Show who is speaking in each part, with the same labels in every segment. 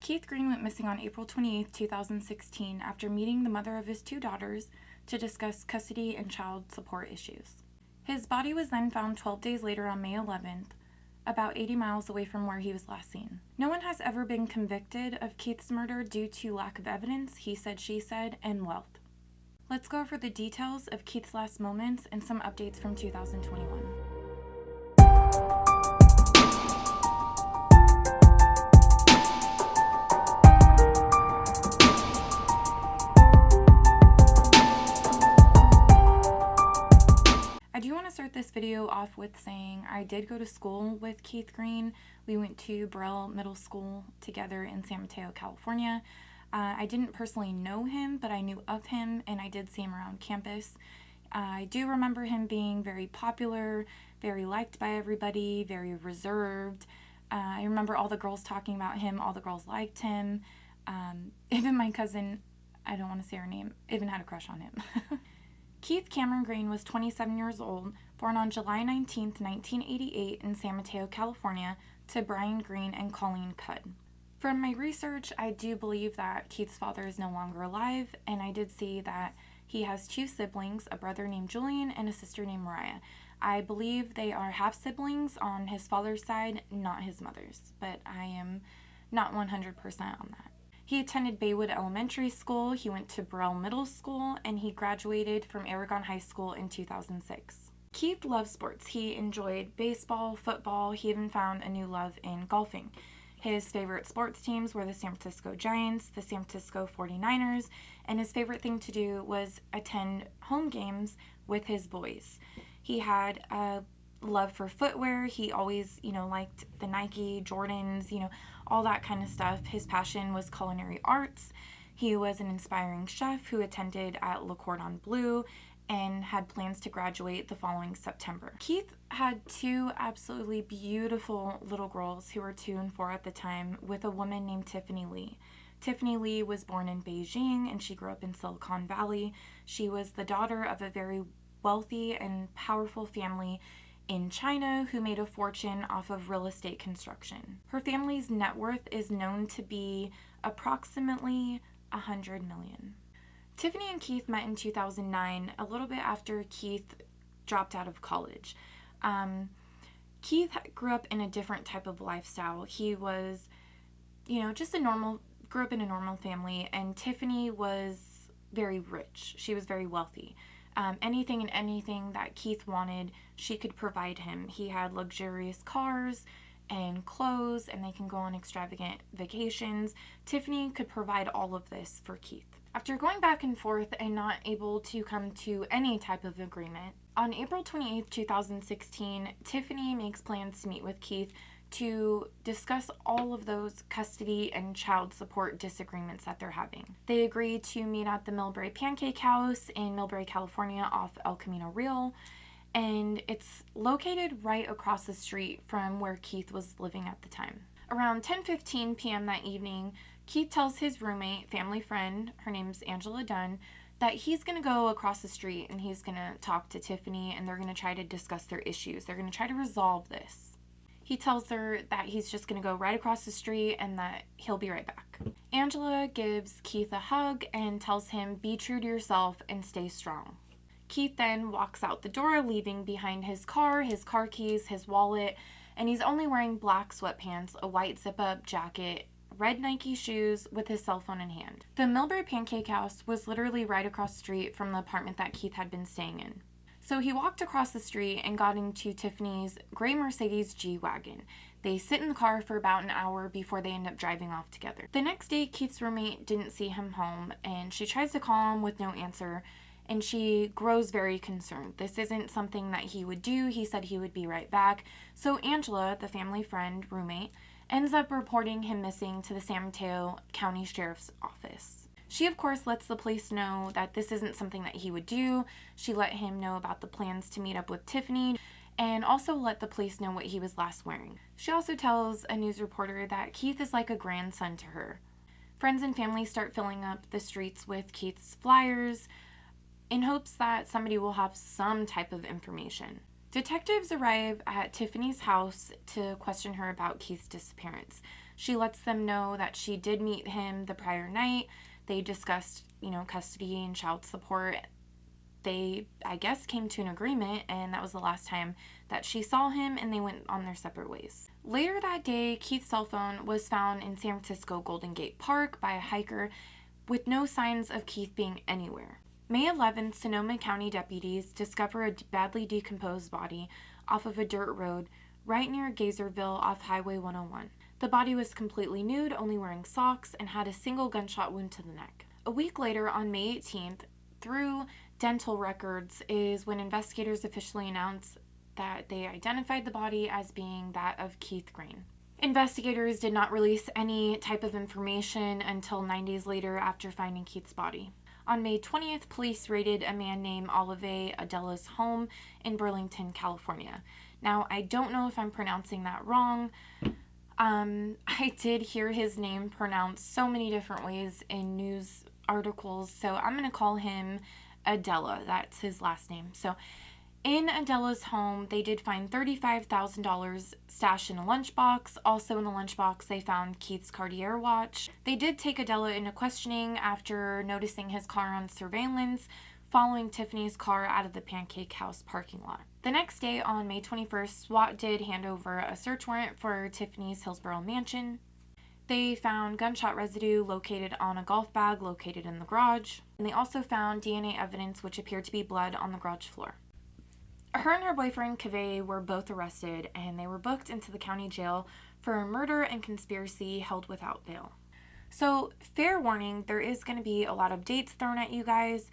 Speaker 1: Keith Green went missing on April 28, 2016, after meeting the mother of his 2 daughters to discuss custody and child support issues. His body was then found 12 days later on May 11th, about 80 miles away from where he was last seen. No one has ever been convicted of Keith's murder due to lack of evidence, he said, she said, and wealth. Let's go over the details of Keith's last moments and some updates from 2021. I do want to start this video off with saying I did go to school with Keith Green. We went to Burrell Middle School together in San Mateo, California. I didn't personally know him, but I knew of him, and I did see him around campus. I do remember him being very popular, very liked by everybody, very reserved. I remember all the girls talking about him, all the girls liked him. Even my cousin, I don't want to say her name, even had a crush on him. Keith Cameron Green was 27 years old, born on July 19, 1988 in San Mateo, California, to Brian Green and Colleen Cudd. From my research, I do believe that Keith's father is no longer alive, and I did see that he has 2 siblings, a brother named Julian and a sister named Mariah. I believe they are half-siblings on his father's side, not his mother's, but I am not 100% on that. He attended Baywood Elementary School, he went to Burrell Middle School, and he graduated from Aragon High School in 2006. Keith loved sports. He enjoyed baseball, football, he even found a new love in golfing. His favorite sports teams were the San Francisco Giants, the San Francisco 49ers, and his favorite thing to do was attend home games with his boys. He had a love for footwear. He always, liked the Nike, Jordans, all that kind of stuff. His passion was culinary arts. He was an inspiring chef who attended at Le Cordon Bleu and had plans to graduate the following September. Keith had 2 absolutely beautiful little girls who were 2 and 4 at the time with a woman named Tiffany Lee. Tiffany Lee was born in Beijing and she grew up in Silicon Valley. She was the daughter of a very wealthy and powerful family in China who made a fortune off of real estate construction. Her family's net worth is known to be approximately $100 million. Tiffany and Keith met in 2009, a little bit after Keith dropped out of college. Keith grew up in a different type of lifestyle. He was, just grew up in a normal family, and Tiffany was very rich. She was very wealthy. Anything that Keith wanted, she could provide him. He had luxurious cars and clothes, and they can go on extravagant vacations. Tiffany could provide all of this for Keith. After going back and forth and not able to come to any type of agreement, on April 28, 2016, Tiffany makes plans to meet with Keith to discuss all of those custody and child support disagreements that they're having. They agree to meet at the Millbrae Pancake House in Millbrae, California, off El Camino Real, and it's located right across the street from where Keith was living at the time. Around 10:15 p.m. that evening, Keith tells his roommate, family friend, her name's Angela Dunn, that he's going to go across the street and he's going to talk to Tiffany and they're going to try to discuss their issues. They're going to try to resolve this. He tells her that he's just going to go right across the street and that he'll be right back. Angela gives Keith a hug and tells him, be true to yourself and stay strong. Keith then walks out the door, leaving behind his car keys, his wallet, and he's only wearing black sweatpants, a white zip-up jacket, red Nike shoes with his cell phone in hand. The Millbrae Pancake House was literally right across the street from the apartment that Keith had been staying in. So he walked across the street and got into Tiffany's gray Mercedes G-Wagon. They sit in the car for about an hour before they end up driving off together. The next day, Keith's roommate didn't see him home, and she tries to call him with no answer, and she grows very concerned. This isn't something that he would do. He said he would be right back. So Angela, the family friend, roommate, ends up reporting him missing to the San Mateo County Sheriff's Office. She, of course, lets the police know that this isn't something that he would do. She let him know about the plans to meet up with Tiffany and also let the police know what he was last wearing. She also tells a news reporter that Keith is like a grandson to her. Friends and family start filling up the streets with Keith's flyers in hopes that somebody will have some type of information. Detectives arrive at Tiffany's house to question her about Keith's disappearance. She lets them know that she did meet him the prior night. They discussed, custody and child support. They, I guess, came to an agreement, and that was the last time that she saw him, and they went on their separate ways. Later that day, Keith's cell phone was found in San Francisco Golden Gate Park by a hiker with no signs of Keith being anywhere. May 11th, Sonoma County deputies discover a badly decomposed body off of a dirt road right near Gaiserville off Highway 101. The body was completely nude, only wearing socks, and had a single gunshot wound to the neck. A week later, on May 18th, through dental records is when investigators officially announced that they identified the body as being that of Keith Green. Investigators did not release any type of information until 9 days later after finding Keith's body. On May 20th, police raided a man named Olivier Adella's home in Burlington, California. Now, I don't know if I'm pronouncing that wrong. I did hear his name pronounced so many different ways in news articles, so I'm going to call him Adella. That's his last name. So in Adella's home, they did find $35,000 stashed in a lunchbox. Also in the lunchbox, they found Keith's Cartier watch. They did take Adella into questioning after noticing his car on surveillance, following Tiffany's car out of the Pancake House parking lot. The next day, on May 21st, SWAT did hand over a search warrant for Tiffany's Hillsborough mansion. They found gunshot residue located on a golf bag located in the garage, and they also found DNA evidence which appeared to be blood on the garage floor. Her and her boyfriend, Kaveh, were both arrested, and they were booked into the county jail for murder and conspiracy held without bail. So, fair warning, there is going to be a lot of dates thrown at you guys.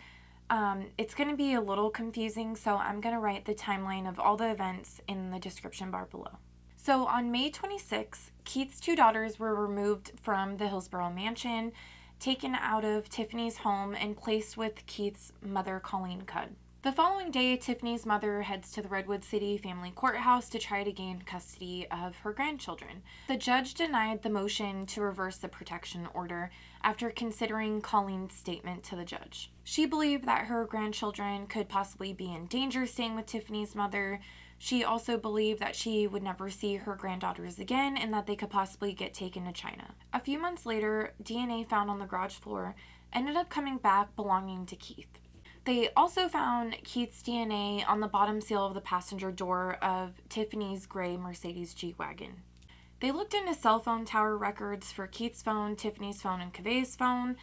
Speaker 1: It's going to be a little confusing, so I'm going to write the timeline of all the events in the description bar below. So, on May 26, Keith's 2 daughters were removed from the Hillsborough mansion, taken out of Tiffany's home, and placed with Keith's mother, Colleen Cudd. The following day, Tiffany's mother heads to the Redwood City Family Courthouse to try to gain custody of her grandchildren. The judge denied the motion to reverse the protection order after considering Colleen's statement to the judge. She believed that her grandchildren could possibly be in danger staying with Tiffany's mother. She also believed that she would never see her granddaughters again and that they could possibly get taken to China. A few months later, DNA found on the garage floor ended up coming back belonging to Keith. They also found Keith's DNA on the bottom seal of the passenger door of Tiffany's gray Mercedes G-Wagon. They looked into cell phone tower records for Keith's phone, Tiffany's phone, and Kaveh's phone.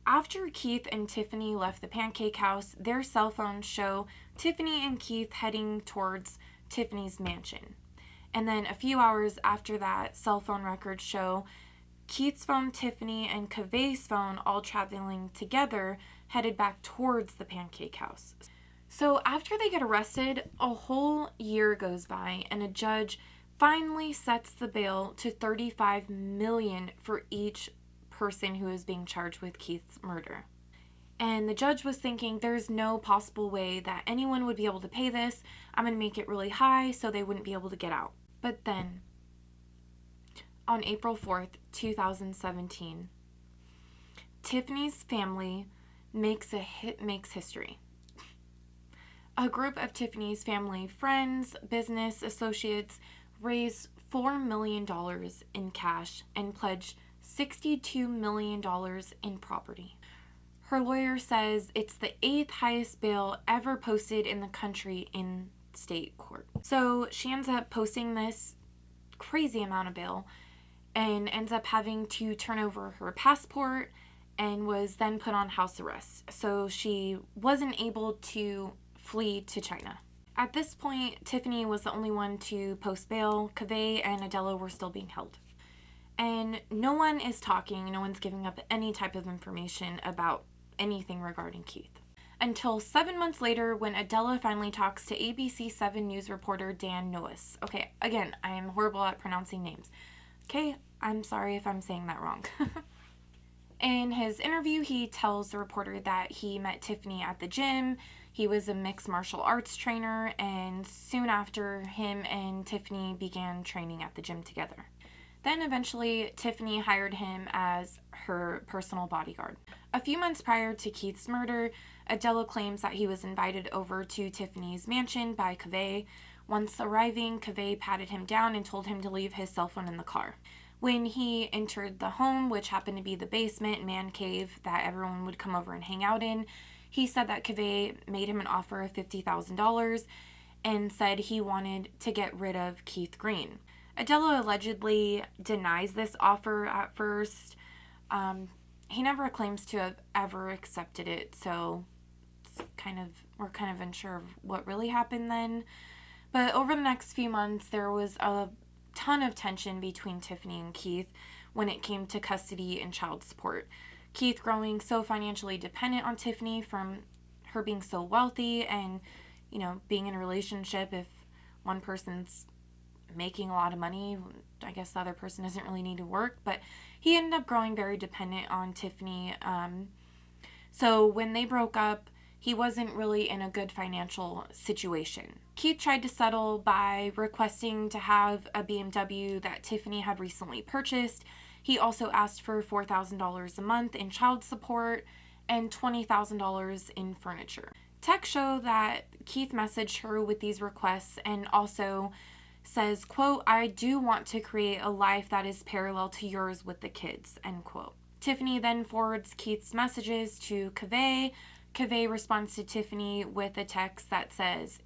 Speaker 1: After Keith and Tiffany left the Pancake House, their cell phones show Tiffany and Keith heading towards Tiffany's mansion. And then a few hours after that, cell phone records show Keith's phone, Tiffany, and Kaveh's phone all traveling together, headed back towards the Pancake House. So after they get arrested, a whole year goes by, and a judge finally sets the bail to $35 million for each person who is being charged with Keith's murder. And the judge was thinking, there's no possible way that anyone would be able to pay this. I'm going to make it really high so they wouldn't be able to get out. But then, on April 4th, 2017, Tiffany's family makes history. A group of Tiffany's family friends, business associates raised $4 million in cash and pledged $62 million in property. Her lawyer says it's the 8th highest bail ever posted in the country in state court. So she ends up posting this crazy amount of bail and ends up having to turn over her passport and was then put on house arrest. So she wasn't able to flee to China. At this point, Tiffany was the only one to post bail. Kaveh and Adella were still being held. And no one is talking, no one's giving up any type of information about anything regarding Keith. Until 7 months later, when Adella finally talks to ABC 7 News reporter Dan Noes. Okay, again, I am horrible at pronouncing names. Okay, I'm sorry if I'm saying that wrong. In his interview, he tells the reporter that he met Tiffany at the gym. He was a mixed martial arts trainer, and soon after, him and Tiffany began training at the gym together. Then eventually, Tiffany hired him as her personal bodyguard. A few months prior to Keith's murder, Adella claims that he was invited over to Tiffany's mansion by Kaveh, Once arriving, Kaveh patted him down and told him to leave his cell phone in the car. When he entered the home, which happened to be the basement man cave that everyone would come over and hang out in, he said that Kaveh made him an offer of $50,000 and said he wanted to get rid of Keith Green. Adella allegedly denies this offer at first. He never claims to have ever accepted it, so we're kind of unsure of what really happened then. But over the next few months, there was a ton of tension between Tiffany and Keith when it came to custody and child support. Keith growing so financially dependent on Tiffany from her being so wealthy and, being in a relationship, if one person's making a lot of money, I guess the other person doesn't really need to work, but he ended up growing very dependent on Tiffany. So when they broke up, he wasn't really in a good financial situation. Keith tried to settle by requesting to have a BMW that Tiffany had recently purchased. He also asked for $4,000 a month in child support and $20,000 in furniture. Texts show that Keith messaged her with these requests and also says, quote, "I do want to create a life that is parallel to yours with the kids," end quote. Tiffany then forwards Keith's messages to Kaveh. Kaveh responds to Tiffany with a text that says,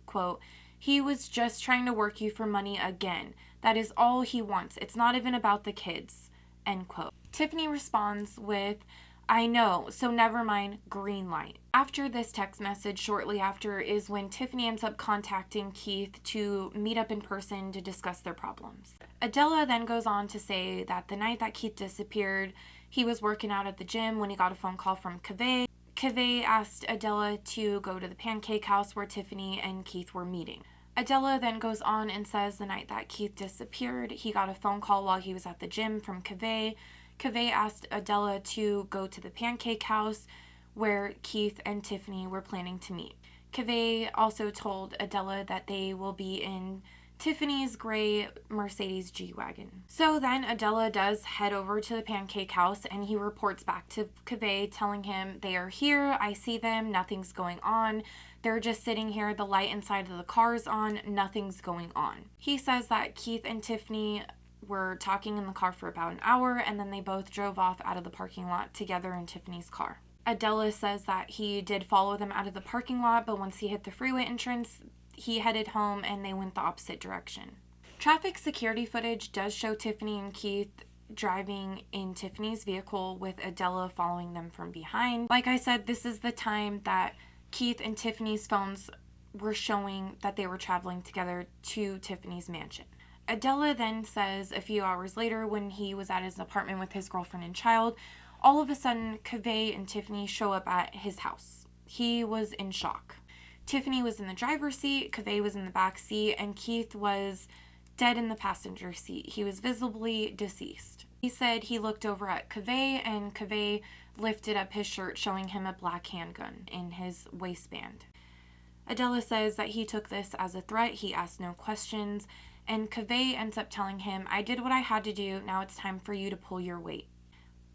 Speaker 1: quote, "He was just trying to work you for money again. That is all he wants. It's not even about the kids," end quote. Tiffany responds with, "I know, so never mind, green light." After this text message, shortly after, is when Tiffany ends up contacting Keith to meet up in person to discuss their problems. Adella then goes on to say that the night that Keith disappeared, he was working out at the gym when he got a phone call from Kaveh. Kaveh asked Adella to go to the pancake house where Tiffany and Keith were meeting. Adella then goes on and says the night that Keith disappeared, he got a phone call while he was at the gym from Kaveh. Kaveh asked Adella to go to the pancake house where Keith and Tiffany were planning to meet. Kaveh also told Adella that they will be in Tiffany's gray Mercedes G-Wagon. So then Adella does head over to the pancake house and he reports back to Kaveh telling him, "They are here, I see them, nothing's going on. They're just sitting here, the light inside of the car's on, nothing's going on." He says that Keith and Tiffany were talking in the car for about an hour and then they both drove off out of the parking lot together in Tiffany's car. Adella says that he did follow them out of the parking lot, but once he hit the freeway entrance, he headed home and they went the opposite direction. Traffic security footage does show Tiffany and Keith driving in Tiffany's vehicle with Adella following them from behind. Like I said, this is the time that Keith and Tiffany's phones were showing that they were traveling together to Tiffany's mansion. Adella then says a few hours later when he was at his apartment with his girlfriend and child, all of a sudden Kaveh and Tiffany show up at his house. He was in shock. Tiffany was in the driver's seat, Kaveh was in the back seat, and Keith was dead in the passenger seat. He was visibly deceased. He said he looked over at Kaveh and Kaveh lifted up his shirt showing him a black handgun in his waistband. Adella says that he took this as a threat, he asked no questions, and Kaveh ends up telling him, "I did what I had to do, now it's time for you to pull your weight."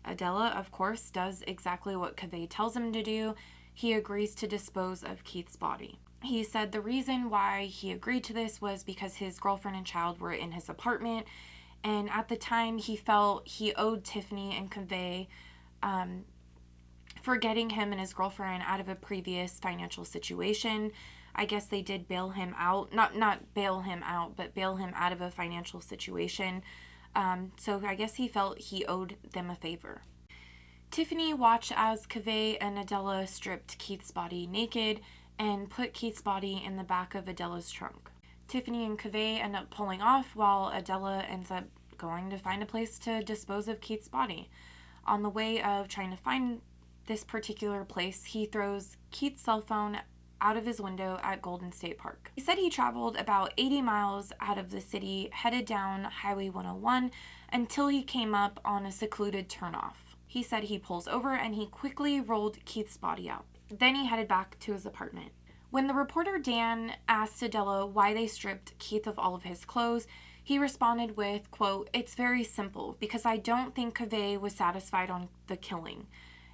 Speaker 1: Adella, of course, does exactly what Kaveh tells him to do. He agrees to dispose of Keith's body. He said the reason why he agreed to this was because his girlfriend and child were in his apartment, and at the time he felt he owed Tiffany and Kaveh for getting him and his girlfriend out of a previous financial situation. I guess they did bail him out, not bail him out, but bail him out of a financial situation. So I guess he felt he owed them a favor. Tiffany watched as Kaveh and Adella stripped Keith's body naked and put Keith's body in the back of Adella's trunk. Tiffany and Kaveh end up pulling off while Adella ends up going to find a place to dispose of Keith's body. On the way of trying to find this particular place, he throws Keith's cell phone out of his window at Golden State Park. He said he traveled about 80 miles out of the city, headed down Highway 101 until he came up on a secluded turnoff. He said he pulls over and he quickly rolled Keith's body out. Then he headed back to his apartment. When the reporter Dan asked Adella why they stripped Keith of all of his clothes, he responded with, quote, "It's very simple, because I don't think Kaveh was satisfied on the killing.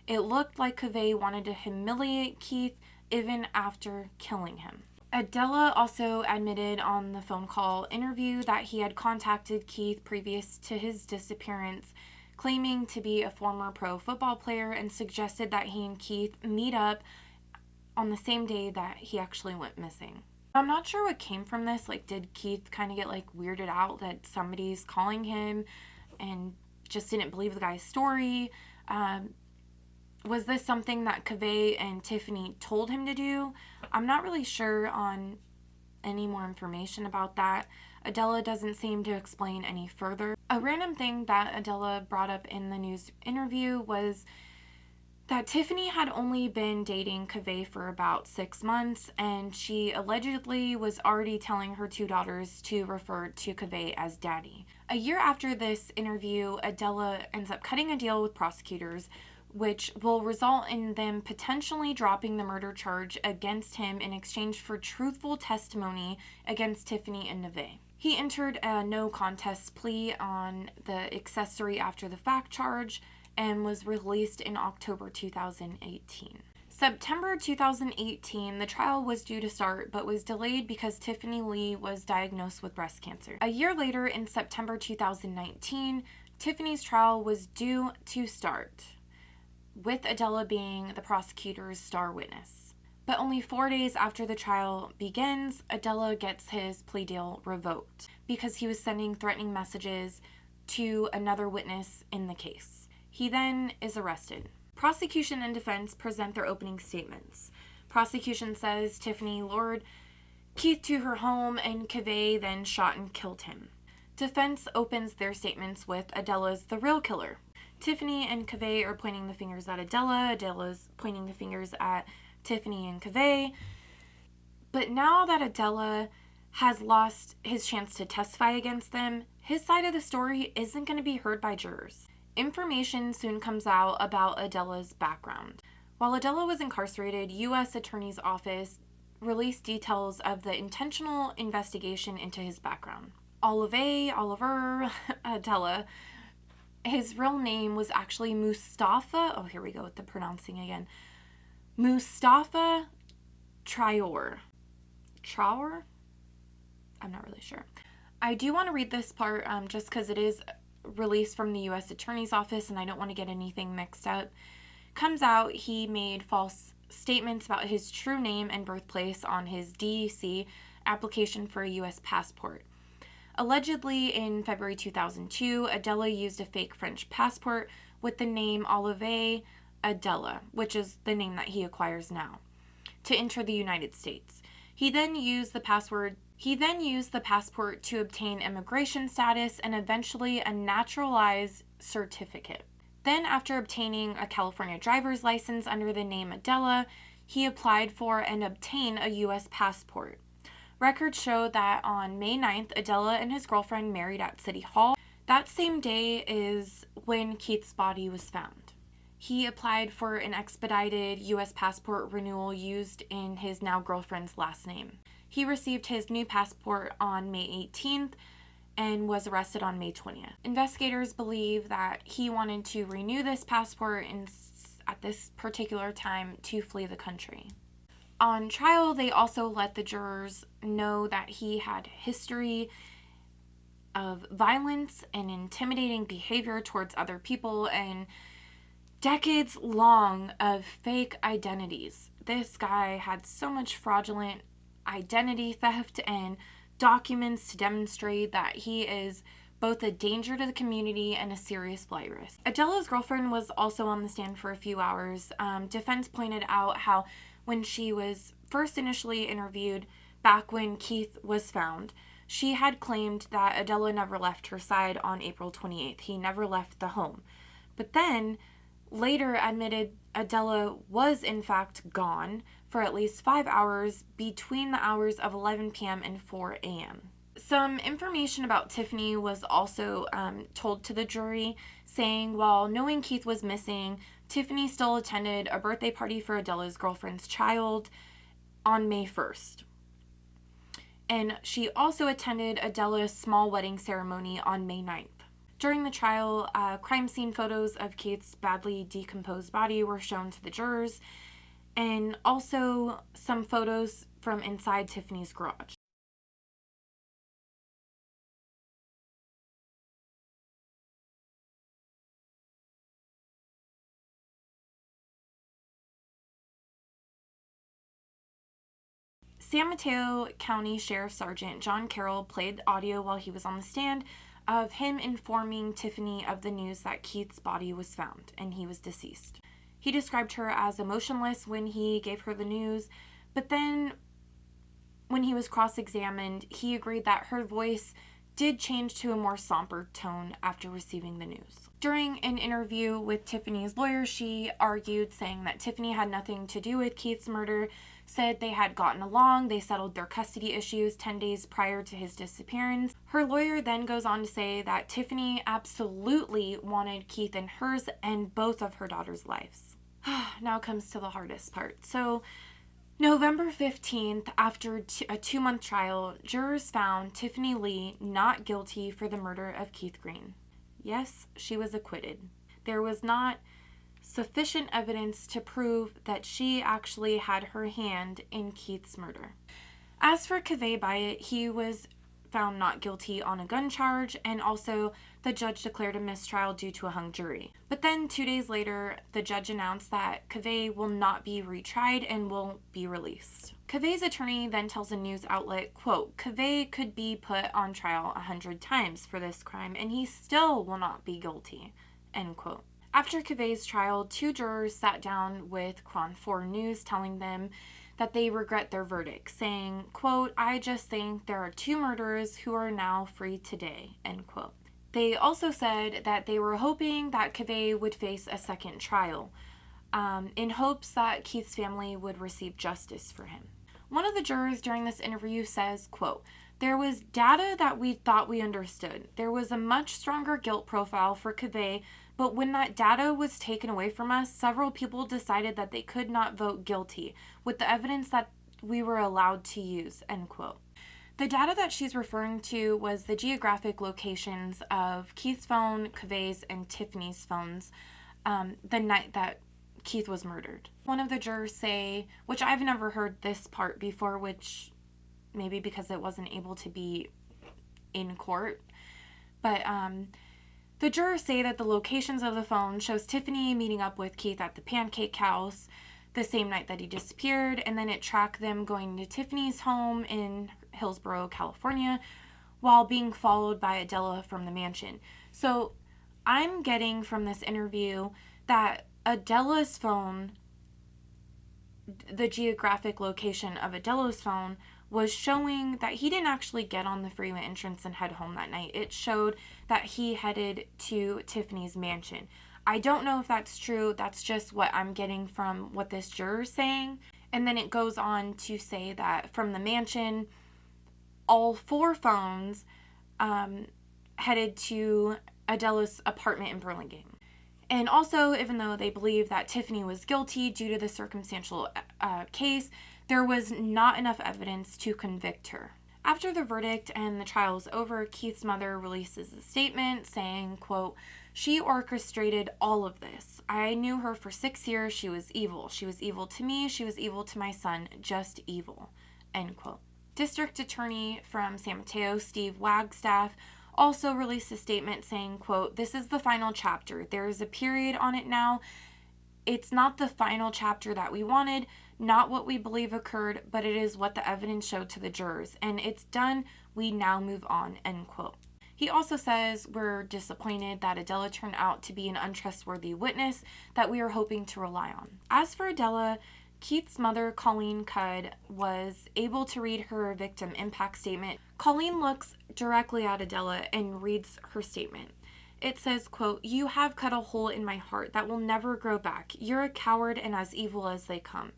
Speaker 1: It looked like Kaveh wanted to humiliate Keith even after killing him." Adella also admitted on the phone call interview that he had contacted Keith previous to his disappearance, claiming to be a former pro football player, and suggested that he and Keith meet up on the same day that he actually went missing. I'm not sure what came from this. Like, did Keith kind of get like weirded out that somebody's calling him and just didn't believe the guy's story? Was this something that Kaveh and Tiffany told him to do? I'm not really sure on any more information about that. Adella doesn't seem to explain any further. A random thing that Adella brought up in the news interview was that Tiffany had only been dating Kaveh for about 6 months, and she allegedly was already telling her 2 daughters to refer to Kaveh as daddy. A year after this interview, Adella ends up cutting a deal with prosecutors, which will result in them potentially dropping the murder charge against him in exchange for truthful testimony against Tiffany and Kaveh. He entered a no contest plea on the accessory after the fact charge and was released in October 2018. September 2018, the trial was due to start but was delayed because Tiffany Lee was diagnosed with breast cancer. A year later, in September 2019, Tiffany's trial was due to start, with Adella being the prosecutor's star witness. But only 4 days after the trial begins, Adella gets his plea deal revoked because he was sending threatening messages to another witness in the case. He then is arrested. Prosecution and defense present their opening statements. Prosecution says Tiffany lured Keith to her home and Kaveh then shot and killed him. Defense opens their statements with Adella's the real killer. Tiffany and Kaveh are pointing the fingers at Adella. Adella's pointing the fingers at Tiffany and Kaveh. But now that Adella has lost his chance to testify against them, his side of the story isn't going to be heard by jurors. Information soon comes out about Adella's background. While Adella was incarcerated, U.S. Attorney's Office released details of the intentional investigation into his background. Olivier Adella, his real name was actually Mustafa. Oh, here we go with the pronouncing again. Mustafa Traore. Traore? I'm not really sure. I do want to read this part just because it is released from the U.S. Attorney's Office and I don't want to get anything mixed up. Comes out he made false statements about his true name and birthplace on his DEC application for a U.S. passport. Allegedly, in February 2002, Adella used a fake French passport with the name Olivier Adella, which is the name that he acquires now, to enter the United States. He then used the passport to obtain immigration status and eventually a naturalized certificate. Then, after obtaining a California driver's license under the name Adella, he applied for and obtained a U.S. passport. Records show that on May 9th, Adella and his girlfriend married at City Hall. That same day is when Keith's body was found. He applied for an expedited U.S. passport renewal used in his now girlfriend's last name. He received his new passport on May 18th and was arrested on May 20th. Investigators believe that he wanted to renew this passport at this particular time to flee the country. On trial, they also let the jurors know that he had history of violence and intimidating behavior towards other people and decades long of fake identities. This guy had so much fraudulent identity theft and documents to demonstrate that he is both a danger to the community and a serious flight risk. Adella's girlfriend was also on the stand for a few hours. Defense pointed out how when she was first initially interviewed back when Keith was found, she had claimed that Adella never left her side on April 28th. He never left the home. But then later admitted Adella was in fact gone for at least 5 hours between the hours of 11 p.m. and 4 a.m. Some information about Tiffany was also told to the jury, saying while knowing Keith was missing, Tiffany still attended a birthday party for Adella's girlfriend's child on May 1st. And she also attended Adella's small wedding ceremony on May 9th. During the trial, crime scene photos of Keith's badly decomposed body were shown to the jurors, and also some photos from inside Tiffany's garage. San Mateo County Sheriff Sergeant John Carroll played audio while he was on the stand of him informing Tiffany of the news that Keith's body was found and he was deceased. He described her as emotionless when he gave her the news, but then when he was cross-examined, he agreed that her voice did change to a more somber tone after receiving the news. During an interview with Tiffany's lawyer, she argued, saying that Tiffany had nothing to do with Keith's murder, said they had gotten along, they settled their custody issues 10 days prior to his disappearance. Her lawyer then goes on to say that Tiffany absolutely wanted Keith in hers and both of her daughters' lives. Now comes to the hardest part. So, November 15th, after a 2-month trial, jurors found Tiffany Lee not guilty for the murder of Keith Green. Yes, she was acquitted. There was not sufficient evidence to prove that she actually had her hand in Keith's murder. As for Kaveh Bday, he was found not guilty on a gun charge, and also the judge declared a mistrial due to a hung jury. But then 2 days later, the judge announced that Kaveh will not be retried and will be released. Kaveh's attorney then tells a news outlet, quote, "Kaveh could be put on trial 100 times for this crime and he still will not be guilty," end quote. After Kaveh's trial, 2 jurors sat down with Cron 4 News telling them that they regret their verdict, saying, quote, "I just think there are 2 murderers who are now free today," end quote. They also said that they were hoping that Kaveh would face a second trial, in hopes that Keith's family would receive justice for him. One of the jurors during this interview says, quote, "There was data that we thought we understood. There was a much stronger guilt profile for Kaveh, but when that data was taken away from us, several people decided that they could not vote guilty with the evidence that we were allowed to use," end quote. The data that she's referring to was the geographic locations of Keith's phone, Kaveh's, and Tiffany's phones the night that Keith was murdered. One of the jurors say, which I've never heard this part before, which maybe because it wasn't able to be in court, but the jurors say that the locations of the phone shows Tiffany meeting up with Keith at the Pancake House the same night that he disappeared, and then it tracked them going to Tiffany's home in Hillsborough, California, while being followed by Adella from the mansion. So I'm getting from this interview that Adella's phone, the geographic location of Adella's phone, was showing that he didn't actually get on the freeway entrance and head home that night. It showed that he headed to Tiffany's mansion. I don't know if that's true. That's just what I'm getting from what this juror's saying. And then it goes on to say that from the mansion, all 4 phones headed to Adella's apartment in Burlingame. And also, even though they believe that Tiffany was guilty due to the circumstantial case, there was not enough evidence to convict her. After the verdict and the trial is over, Keith's mother releases a statement saying, quote, "She orchestrated all of this. I knew her for 6 years. She was evil. She was evil to me. She was evil to my son. Just evil," end quote. District Attorney from San Mateo, Steve Wagstaff, also released a statement saying, quote, "This is the final chapter. There is a period on it now. It's not the final chapter that we wanted, not what we believe occurred, but it is what the evidence showed to the jurors. And it's done. We now move on," end quote. He also says, "We're disappointed that Adella turned out to be an untrustworthy witness that we are hoping to rely on." As for Adella, Keith's mother, Colleen Cudd, was able to read her victim impact statement. Colleen looks directly at Adella and reads her statement. It says, quote, "You have cut a hole in my heart that will never grow back. You're a coward and as evil as they come.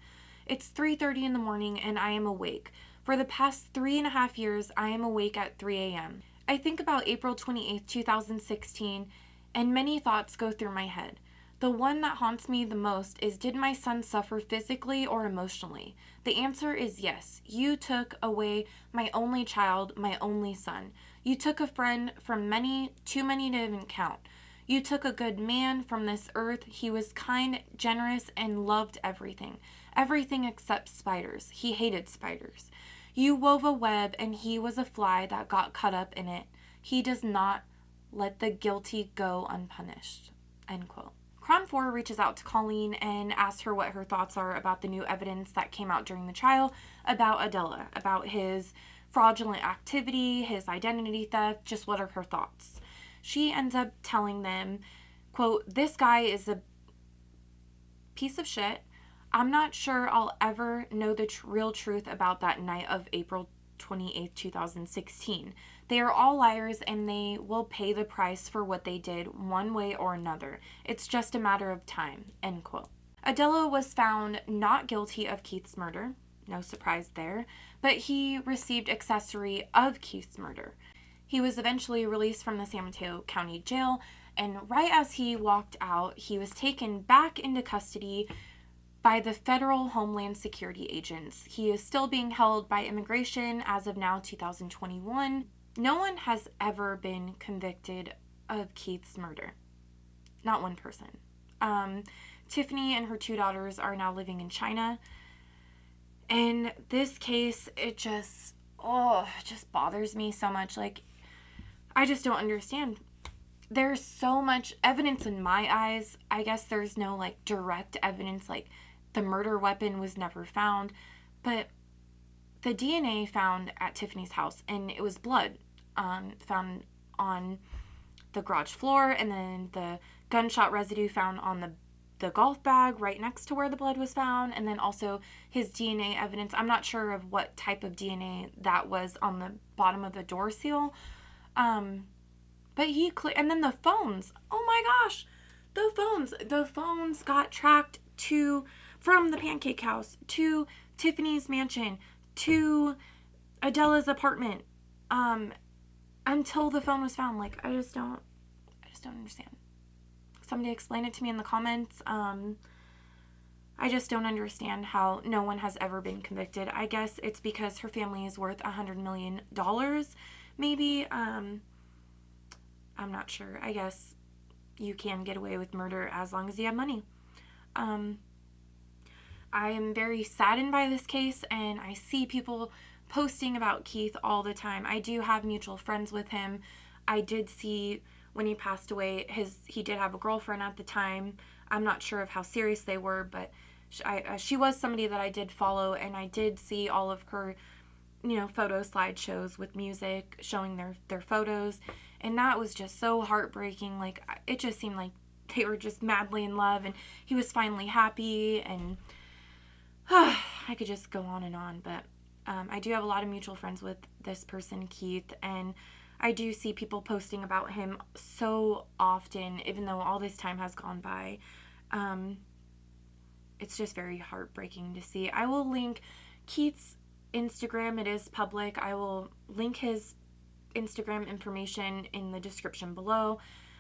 Speaker 1: It's 3:30 in the morning and I am awake. For the past 3.5 years, I am awake at 3 a.m. I think about April 28th, 2016, and many thoughts go through my head. The one that haunts me the most is, did my son suffer physically or emotionally? The answer is yes. You took away my only child, my only son. You took a friend from many, too many to even count. You took a good man from this earth. He was kind, generous, and loved everything. Everything except spiders. He hated spiders. You wove a web, and he was a fly that got caught up in it. He does not let the guilty go unpunished." End quote. Crown 4 reaches out to Colleen and asks her what her thoughts are about the new evidence that came out during the trial about Adella, about his fraudulent activity, his identity theft, just what are her thoughts. She ends up telling them, quote, "This guy is a piece of shit. I'm not sure I'll ever know the real truth about that night of April 28th, 2016. They are all liars and they will pay the price for what they did one way or another. It's just a matter of time." End quote. Adella was found not guilty of Keith's murder. No surprise there. But he received accessory of Keith's murder. He was eventually released from the San Mateo County Jail, and right as he walked out, he was taken back into custody by the federal Homeland Security agents. He is still being held by immigration as of now, 2021. No one has ever been convicted of Keith's murder. Not one person. Tiffany and her 2 daughters are now living in China. And this case, it just bothers me so much. Like, I just don't understand. There's so much evidence in my eyes. I guess there's no, like, direct evidence, like, the murder weapon was never found. But the DNA found at Tiffany's house, and it was blood found on the garage floor, and then the gunshot residue found on the golf bag right next to where the blood was found, and then also his DNA evidence. I'm not sure of what type of DNA that was on the bottom of the door seal. But and then the phones. Oh my gosh, the phones got tracked from the Pancake House to Tiffany's mansion to Adella's apartment, until the phone was found. Like, I just don't understand. Somebody explain it to me in the comments. I just don't understand how no one has ever been convicted. I guess it's because her family is worth $100 million, maybe. I'm not sure. I guess you can get away with murder as long as you have money. I am very saddened by this case, and I see people posting about Keith all the time. I do have mutual friends with him. I did see when he passed away, he did have a girlfriend at the time. I'm not sure of how serious they were, but she was somebody that I did follow, and I did see all of her, photo slideshows with music showing their photos, and that was just so heartbreaking. Like, it just seemed like they were just madly in love, and he was finally happy, and I could just go on and on, but I do have a lot of mutual friends with this person, Keith, and I do see people posting about him so often, even though all this time has gone by. It's just very heartbreaking to see. I will link Keith's Instagram. It is public. I will link his Instagram information in the description below.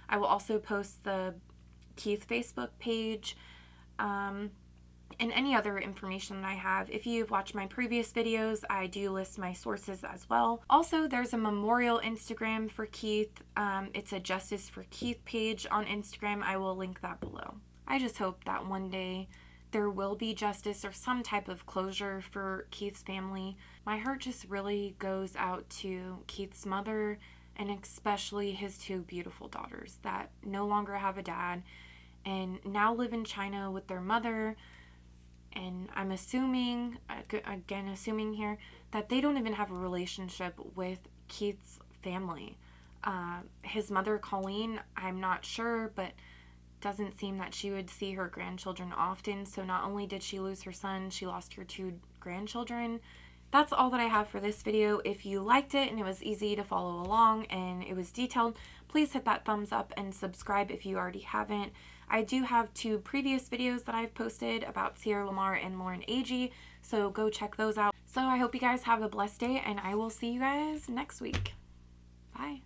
Speaker 1: I will also post the Keith Facebook page, and any other information that I have. If you've watched my previous videos, I do list my sources as well. Also, there's a memorial Instagram for Keith. It's a Justice for Keith page on Instagram. I will link that below. I just hope that one day there will be justice or some type of closure for Keith's family. My heart just really goes out to Keith's mother, and especially his 2 beautiful daughters that no longer have a dad and now live in China with their mother. And I'm assuming here, that they don't even have a relationship with Keith's family. His mother, Colleen, I'm not sure, but doesn't seem that she would see her grandchildren often. So not only did she lose her son, she lost her 2 grandchildren. That's all that I have for this video. If you liked it and it was easy to follow along and it was detailed, please hit that thumbs up and subscribe if you already haven't. I do have 2 previous videos that I've posted about Sierra Lamar and Lauren Agee, so go check those out. So I hope you guys have a blessed day, and I will see you guys next week. Bye.